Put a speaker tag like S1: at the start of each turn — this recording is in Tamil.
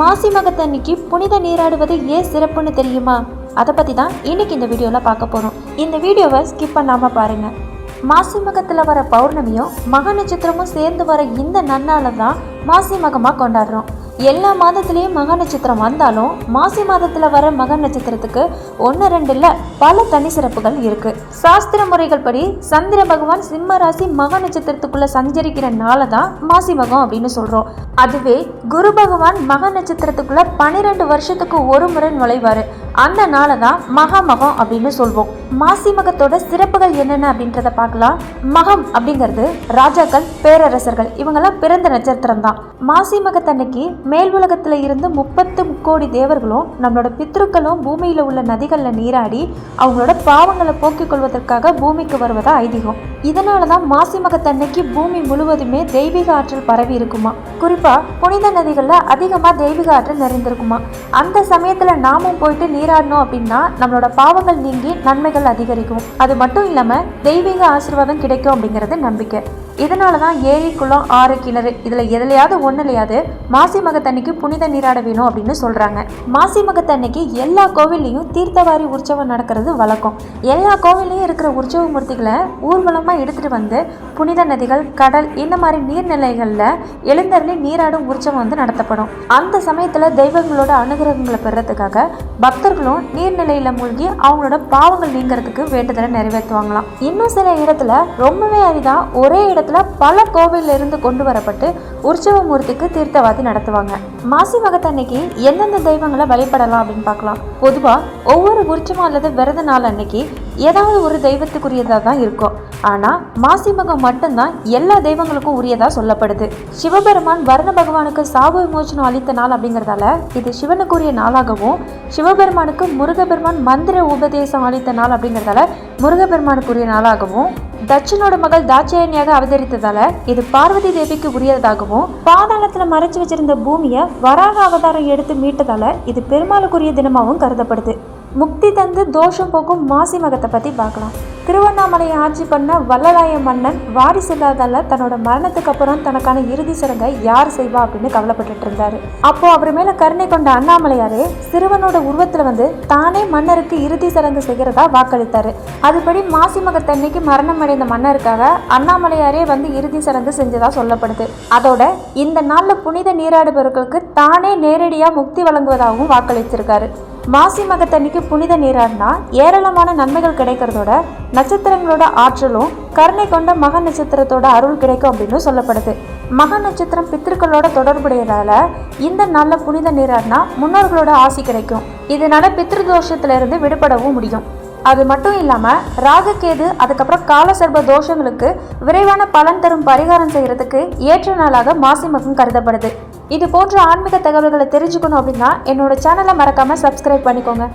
S1: மாசி மகத்தன்னைக்கு புனித நீராடுவது ஏன் சிறப்புன்னு தெரியுமா? அதை பற்றி தான் இன்னைக்கு இந்த வீடியோவில் பார்க்க போகிறோம். இந்த வீடியோவை ஸ்கிப் பண்ணாமல் பாருங்கள். மாசி மகத்தில் வர பௌர்ணமியும் மக நட்சத்திரமும் சேர்ந்து வர இந்த நன்னால தான் மாசி மகமாக கொண்டாடுறோம். எல்லா மாதத்துலேயும் மக நட்சத்திரம் வந்தாலும் மாசி மாதத்தில் வர மக நட்சத்திரத்துக்கு 1-2 இல்லை பல தனி சிறப்புகள் இருக்குது. சாஸ்திர முறைகள் படி சந்திர பகவான் சிம்ம ராசி மக நட்சத்திரத்துக்குள்ளே சஞ்சரிக்கிற நாளை தான் மாசி மகம் அப்படின்னு சொல்கிறோம். அதுவே குரு பகவான் மக நட்சத்திரத்துக்குள்ளே 12 வருஷத்துக்கு ஒரு முறை நுழைவார். அந்த நாளை தான் மகா மகம் அப்படின்னு சொல்வோம். மாசி மகத்தோட சிறப்புகள் என்னென்ன அப்படின்றத பார்க்கலாம். மகம் அப்படிங்கிறது ராஜாக்கள், பேரரசர்கள் இவங்கெல்லாம் பிறந்த நட்சத்திரம் தான். மாசி மகத்தன்னைக்கு மேல் உலகத்துல இருந்து 30 கோடி தேவர்களும் நம்மளோட பித்ருக்களும் பூமியில உள்ள நதிகளில் நீராடி அவங்களோட பாவங்களை போக்கிக் கொள்வதற்காக பூமிக்கு வருவதா ஐதீகம். இதனாலதான் மாசி மகத்தன்னைக்கு பூமி முழுவதுமே தெய்வீக ஆற்றல் பரவி இருக்குமா. குறிப்பா புனித நதிகள்ல அதிகமா தெய்வீக ஆற்றல் நிறைந்திருக்குமா. அந்த சமயத்துல நாமும் போயிட்டு நீராடணும் அப்படின்னா நம்மளோட பாவங்கள் நீங்கி நன்மைகள் அதிகரிக்கும். அது மட்டும் இல்லாம தெய்வீக ஆசீர்வாதம் கிடைக்கும் அப்படிங்கிறது நம்பிக்கை. இதனாலதான் ஏரி, குளம், ஆறு, கிணறு இதுல எதுலையாவது ஒன்றுலையாவது மாசி மகத்தன்னைக்கு புனித நீராட வேணும் அப்படின்னு சொல்றாங்க. மாசி மகத்தன்னைக்கு எல்லா கோவில்லையும் தீர்த்தவாரி உற்சவம் நடக்கிறது வழக்கம். எல்லா கோவில்லையும் இருக்கிற உற்சவ மூர்த்திகளை ஊர்வலமா எடுத்துட்டு வந்து புனித நதிகள், கடல் இந்த மாதிரி நீர்நிலைகள்ல எழுந்தருளி நீராடும் உற்சவம் நடத்தப்படும். அந்த சமயத்துல தெய்வங்களோட அனுகிரகங்களை பெறறதுக்காக பக்தர்களும் நீர்நிலையில மூழ்கி அவங்களோட பாவங்கள் நீங்கிறதுக்கு வேண்டுதலை நிறைவேற்றுவாங்களாம். இன்னும் சில இடத்துல ரொம்பவே அரிதா ஒரே இடத்துல பல கோவில்ல இருந்து கொண்டு வரப்பட்டு உற்சவ மூர்த்திக்கு தீர்த்தவாதி நடத்துவாங்க. மாசி மகத்தன்னைக்கு எந்தெந்த தெய்வங்களை வழிபடலாம் அப்படின்னு பார்க்கலாம். பொதுவா ஒவ்வொரு உற்சவம் அல்லது விரத நாள் அன்னைக்கு ஏதாவது ஒரு தெய்வத்துக்குரியதா தான் இருக்கும். ஆனா மாசி மகம் மட்டும்தான் எல்லா தெய்வங்களுக்கும் உரியதா சொல்லப்படுது. சிவபெருமான் வருண பகவானுக்கு சாப விமோசனம் அளித்த நாள் அப்படிங்கிறதால இது சிவனுக்குரிய நாளாகவும், சிவபெருமானுக்கு முருகபெருமான் மந்திர உபதேசம் அளித்த நாள் அப்படிங்கிறதால முருகபெருமானுக்குரிய நாளாகவும், தட்சனோட மகள் தாட்சாயணியாக அவதரித்ததால இது பார்வதி தேவிக்கு உரியதாகவும், பாதாளத்துல மறைச்சு வச்சிருந்த பூமியை வராக அவதாரம் எடுத்து மீட்டதால இது பெருமாளுக்குரிய தினமாகவும் கருதப்படுது. முக்தி தந்து தோஷம் போக்கும் மாசி மகத்தை பற்றி பார்க்கலாம். திருவண்ணாமலையை ஆட்சி பண்ண வல்லலாய மன்னன் வாரிசு இல்லாதால தன்னோட மரணத்துக்கு அப்புறம் தனக்கான இறுதி சடங்கை யார் செய்வா அப்படின்னு கவலைப்பட்டு இருந்தாரு. அப்போ அவர் மேல கருணை கொண்ட அண்ணாமலையாரே சிறுவனோட உருவத்துல தானே மன்னருக்கு இறுதி சடங்கு செய்கிறதா வாக்களித்தாரு. அதுபடி மாசி மகத்தன்னைக்கு மரணம் அடைந்த மன்னருக்காக அண்ணாமலையாரே இறுதி சடங்கு செஞ்சதா சொல்லப்படுது. அதோட இந்த நாள்ல புனித நீராடுபவர்களுக்கு தானே நேரடியா முக்தி வழங்குவதாகவும் வாக்களித்திருக்காரு. மாசி மகத்தன்னைக்கு புனித நீராடினா ஏராளமான நன்மைகள் கிடைக்கிறதோட நட்சத்திரங்களோட ஆற்றலும் கருணை கொண்ட மக நட்சத்திரத்தோட அருள் கிடைக்கும் அப்படின்னு சொல்லப்படுது. மக நட்சத்திரம் பித்திருக்களோட தொடர்புடையதால இந்த நாள்ல புனித நீராடினா முன்னோர்களோட ஆசி கிடைக்கும். இதனால பித்ரு தோஷத்துல இருந்து விடுபடவும் முடியும். அது மட்டும் இல்லாம ராககேது அதுக்கப்புறம் காலசர்ப தோஷங்களுக்கு விரைவான பலன் தரும் பரிகாரம் செய்யறதுக்கு ஏற்ற நாளாக மாசி மகம் கருதப்படுது. இது போன்ற ஆன்மீக தகவல்களை தெரிஞ்சுக்கணும் அப்படின்னா என்னோட சேனலை மறக்காம சப்ஸ்கிரைப் பண்ணிக்கோங்க.